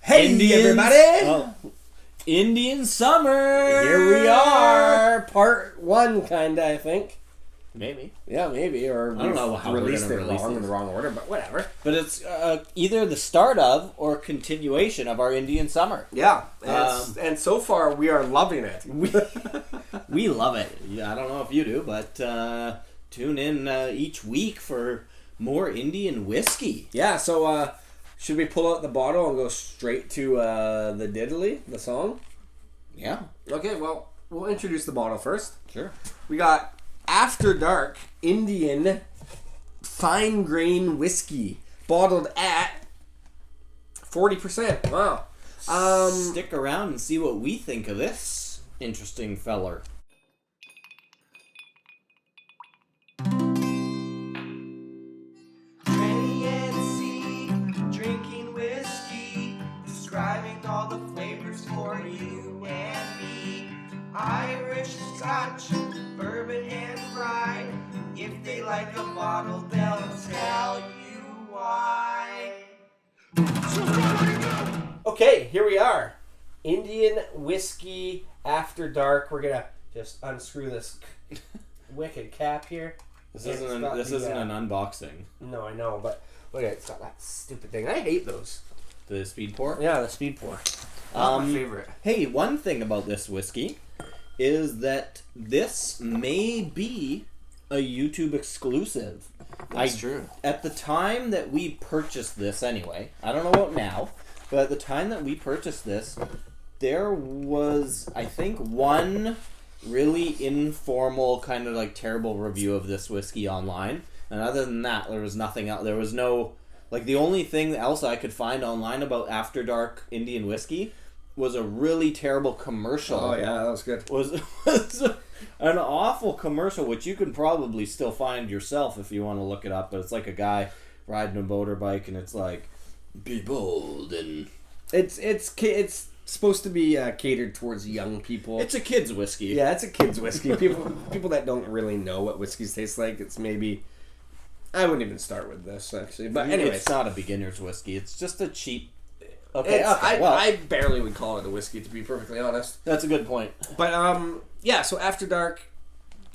Hey, everybody! Oh, Indian summer! Here we are! Part 1, kinda, I think. Maybe. Yeah, maybe. Or I don't know how released we're it gonna release in these. the wrong order, but whatever. But it's either the start of or continuation of our Indian summer. Yeah, and so far we are loving it. We love it. Yeah, I don't know if you do, but tune in each week for more Indian whiskey. Yeah, so should we pull out the bottle and go straight to the diddly, the song? Yeah. Okay, well, we'll introduce the bottle first. Sure. We got After Dark Indian Fine Grain Whiskey, bottled at 40%. Wow. Stick around and see what we think of this interesting feller. Trenny and drinking whiskey, describing all the flavors for you and me. Irish, Scotch, bourbon, and rye. If they like a bottle, they'll tell you why. Okay, here we are. Indian Whiskey After Dark. We're going to just unscrew this wicked cap here. This And isn't an unboxing. No, I know, but look at it. It's got that stupid thing. I hate those. The speed pour. Yeah, the speed pour. Not my favorite. Hey, one thing about this whiskey is that this may be a YouTube exclusive. That's true. At the time that we purchased this, anyway, I don't know about now, but at the time that we purchased this, there was, I think, one really informal, kind of like terrible review of this whiskey online. And other than that, there was nothing else. There was no, like, the only thing else I could find online about After Dark Indian whiskey was a really terrible commercial. Oh, yeah, that was good. Was an awful commercial, which you can probably still find yourself if you want to look it up. But it's like a guy riding a motorbike, and it's like, be bold, and It's supposed to be catered towards young people. it's a kid's whiskey. Yeah, it's a kid's whiskey. People that don't really know what whiskeys taste like. It's maybe... I wouldn't even start with this, actually. But anyway, It's not a beginner's whiskey. It's just a cheap... I barely would call it a whiskey, to be perfectly honest. That's a good point. But, yeah, so After Dark,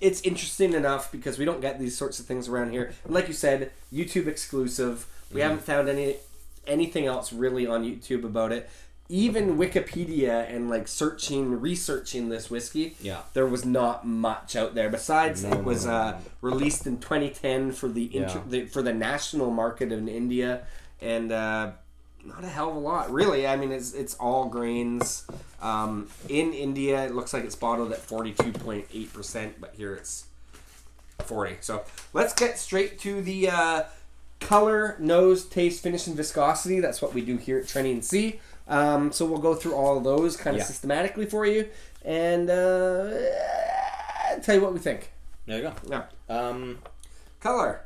it's interesting enough because we don't get these sorts of things around here. And like you said, YouTube exclusive. We haven't found anything else really on YouTube about it. Even Wikipedia and like researching this whiskey, there was not much out there. Besides, it was released in 2010 for for the national market in India, and not a hell of a lot, really. I mean, it's all grains. In India, it looks like it's bottled at 42.8%, but here it's 40. So let's get straight to the color, nose, taste, finish, and viscosity. That's what we do here at Trenny and C. So we'll go through all of those kind of systematically for you, and tell you what we think. There you go. Yeah. Color.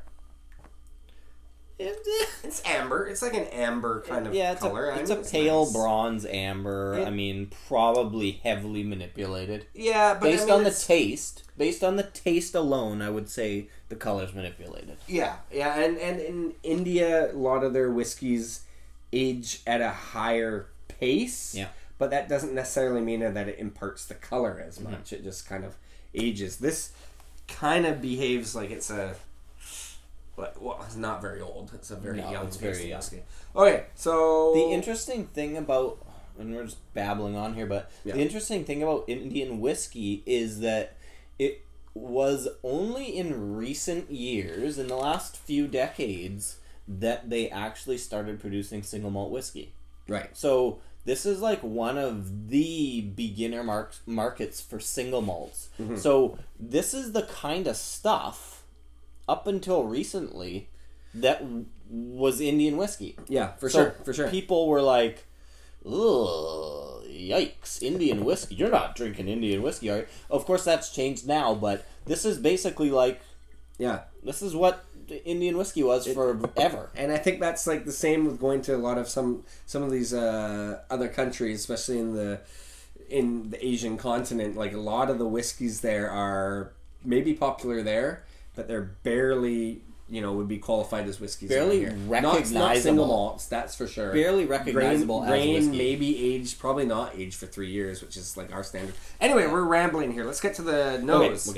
It's amber. It's like an amber kind of color. It's a pale bronze amber. I mean, probably heavily manipulated. Yeah, but based on the taste alone, I would say the color's manipulated. Yeah, and in India, a lot of their whiskeys age at a higher pace. Yeah. But that doesn't necessarily mean that it imparts the color as much. Mm-hmm. It just kind of ages. This kind of behaves like it's it's not very old. It's a very young whiskey. Okay, so the interesting thing about, and we're just babbling on here, but the interesting thing about Indian whiskey is that it was only in recent years, in the last few decades, that they actually started producing single malt whiskey. Right. So this is like one of the beginner markets for single malts. Mm-hmm. So this is the kind of stuff, up until recently, that was Indian whiskey. Yeah, for sure. People were like, ugh, yikes, Indian whiskey. You're not drinking Indian whiskey, are you? Of course, that's changed now, but this is basically like... Yeah. This is what Indian whiskey was forever. And I think that's like the same with going to a lot of some of these other countries, especially in the Asian continent. Like, a lot of the whiskeys there are maybe popular there, but they're barely would be qualified as whiskeys. Barely around here. recognizable. Not single malts, that's for sure. Barely recognizable as Grain whiskey. maybe aged, probably not aged for 3 years, which is like our standard. Anyway, we're rambling here. Let's get to the nose.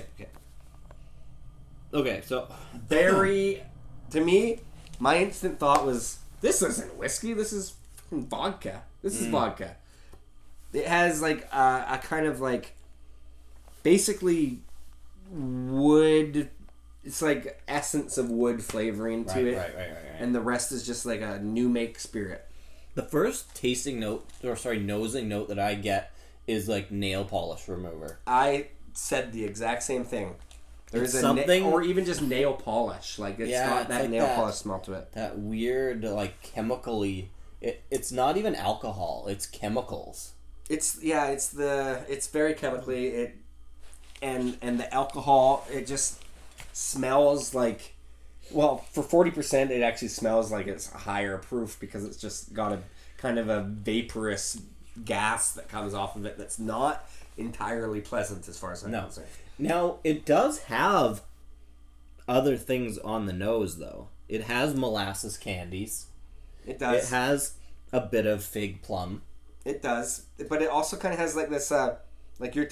Okay, so Very, to me, my instant thought was, this isn't whiskey, this is vodka. This is vodka. It has like a kind of like, basically wood, it's like essence of wood flavoring to it. Right. And the rest is just like a new make spirit. The first tasting note, nosing note that I get is like nail polish remover. I said the exact same thing. There's something, or even just nail polish. Like it's got that like nail polish smell to it. That weird, like chemically. It's not even alcohol. It's chemicals. It's very chemically and the alcohol, it just smells like, well, for 40% it actually smells like it's higher proof because it's just got a kind of a vaporous gas that comes off of it that's not entirely pleasant as far as I'm concerned. Now, it does have other things on the nose, though. It has molasses candies. It does. It has a bit of fig plum. It does. But it also kind of has like this, like you're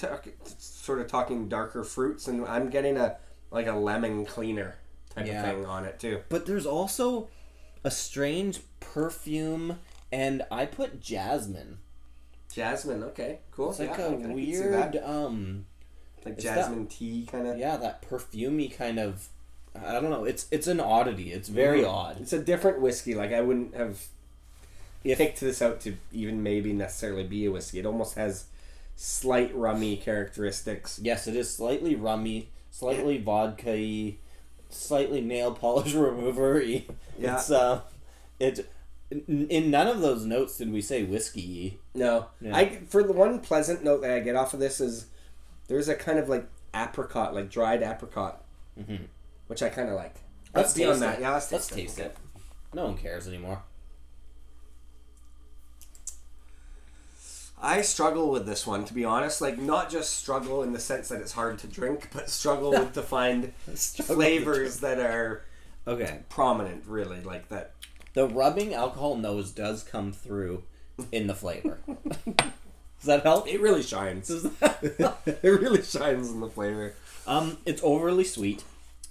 sort of talking darker fruits, and I'm getting a lemon cleaner type of thing on it, too. But there's also a strange perfume, and I put jasmine. Jasmine, okay, cool. It's like a I can see weird, that. Like jasmine tea kind of. Yeah, that perfumey kind of. I don't know. It's an oddity. It's very odd. It's a different whiskey. Like I wouldn't have picked this out to even maybe necessarily be a whiskey. It almost has slight rummy characteristics. Yes, it is slightly rummy, slightly vodka-y, slightly nail polish remover-y. Yeah. It's in none of those notes did we say whiskey-y. No. Yeah. For the one pleasant note that I get off of this is there's a kind of like apricot, like dried apricot, which I kind of like. Let's be on taste that. it. Yeah, let's taste it. No one cares anymore. I struggle with this one, to be honest. Like, not just struggle in the sense that it's hard to drink, but struggle with to find flavors that are prominent, really, like that. The rubbing alcohol nose does come through in the flavor. Does that help? It really shines. It really shines in the flavor. It's overly sweet.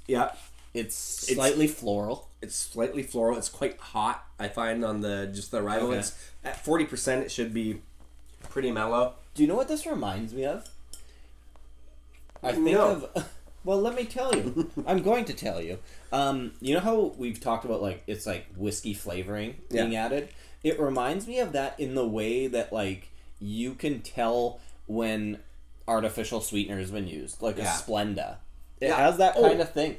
Yeah. It's slightly floral. It's slightly floral. It's quite hot, I find, on the arrival. Okay. It's at 40%, it should be pretty mellow. Do you know what this reminds me of? I think of... Well, let me tell you. I'm going to tell you. You know how we've talked about, like, it's like whiskey flavoring being added? It reminds me of that in the way that, like, you can tell when artificial sweetener has been used. Like a Splenda. It has that kind of thing.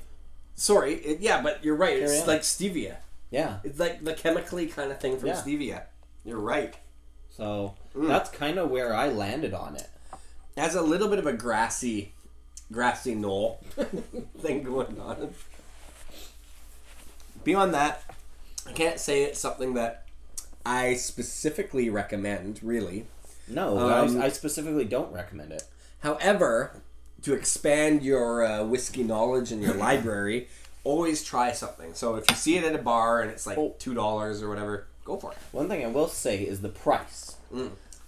Sorry. But you're right. It's like stevia. Yeah. It's like the chemically kind of thing from stevia. You're right. So, that's kind of where I landed on it. It has a little bit of a grassy knoll thing going on. Beyond that, I can't say it's something that I specifically recommend, really. No, I specifically don't recommend it. However, to expand your whiskey knowledge in your library, always try something. So if you see it at a bar and it's like $2 or whatever, go for it. One thing I will say is the price.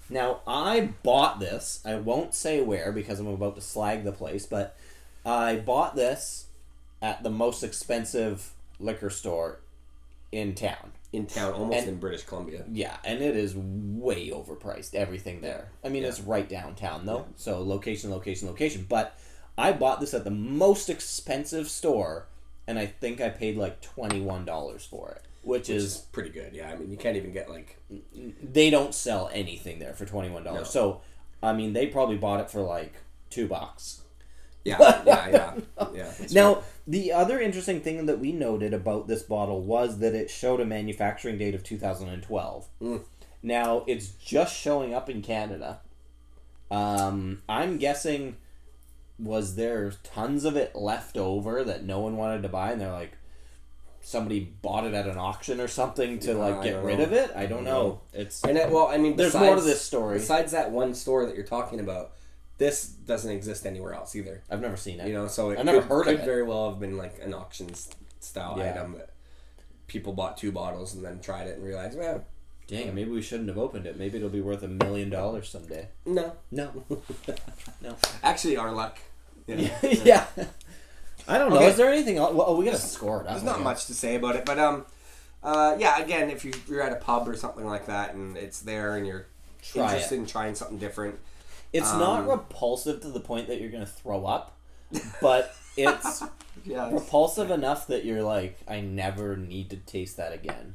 Now, I bought this. I won't say where because I'm about to slag the place, but I bought this at the most expensive liquor store in town. Almost in British Columbia. Yeah, and it is way overpriced, everything there. I mean, it's right downtown, though, so location. But I bought this at the most expensive store, and I think I paid like $21 for it. Which is pretty good, yeah. I mean, you can't even get, like... They don't sell anything there for $21. No. So, I mean, they probably bought it for, like, $2. Yeah. Now, right. The other interesting thing that we noted about this bottle was that it showed a manufacturing date of 2012. Now, it's just showing up in Canada. I'm guessing, was there tons of it left over that no one wanted to buy, and they're like... Somebody bought it at an auction or something to get rid of it. I don't know. There's more to this story. Besides that one store that you're talking about, this doesn't exist anywhere else either. I've never seen it. So I've never heard of it. Could very well have been like an auction style Yeah. item that people bought 2 bottles and then tried it and realized, well, Dang, maybe we shouldn't have opened it. Maybe it'll be worth $1 million someday. no. No. No. Actually, our luck. Yeah. Yeah. I don't know. Okay. Is there anything else? Well, we gotta score it up. There's not much to say about it, but yeah. Again, if you're at a pub or something like that and it's there and you're interested in trying something different, It's not repulsive to the point that you're gonna throw up, but it's repulsive enough that you're like, I never need to taste that again.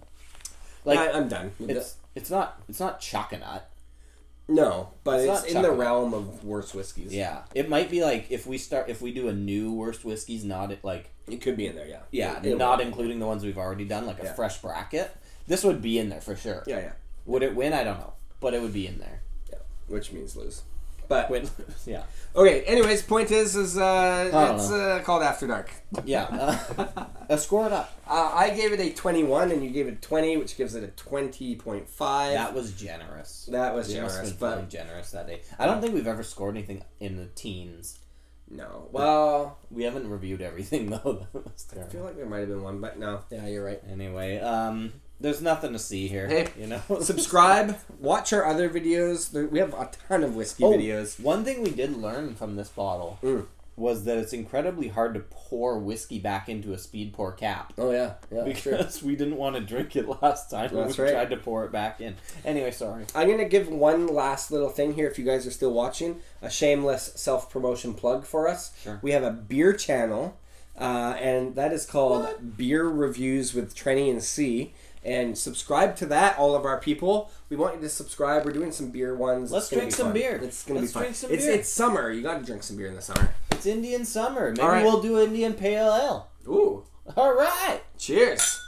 Like, yeah, I'm done. It's not choconut. No, but it's not in the chocolate. realm of worst whiskeys. Yeah, it might be like if we do a new worst whiskeys, not like It could be in there, yeah. yeah, not including the ones we've already done, like a fresh bracket. This would be in there for sure. Yeah, yeah. Would it win? I don't know, but it would be in there. Yeah, which means lose. But Win, yeah, okay. Anyways, point is it's know. called After Dark. yeah. Score it up. I gave it a 21, and you gave it a 20, which gives it a 20.5. That was generous. That was We must generous, have been but feeling generous that day. I don't think we've ever scored anything in the teens. no. Well, We haven't reviewed everything though. That was I terrible. feel like there might have been one, but no. Yeah, you're right. Anyway, there's nothing to see here. Hey, you know. Subscribe. Watch our other videos. We have a ton of whiskey videos. One thing we did learn from this bottle was that it's incredibly hard to pour whiskey back into a speed pour cap. Oh yeah, yeah. Because we didn't want to drink it last time when we That's right. tried to pour it back in. Anyway, sorry. I'm going to give one last little thing here if you guys are still watching. A shameless self-promotion plug for us. Sure. We have a beer channel, and that is called Beer Reviews with Trenny and C. And subscribe to that, all of our people. We want you to subscribe. We're doing some beer ones. Let's drink some beer. It's going to be Let's fun. drink some It's beer. It's summer. You got to drink some beer in the summer. It's Indian summer. Maybe All right. we'll do Indian Pale Ale. Ooh. All right. Cheers.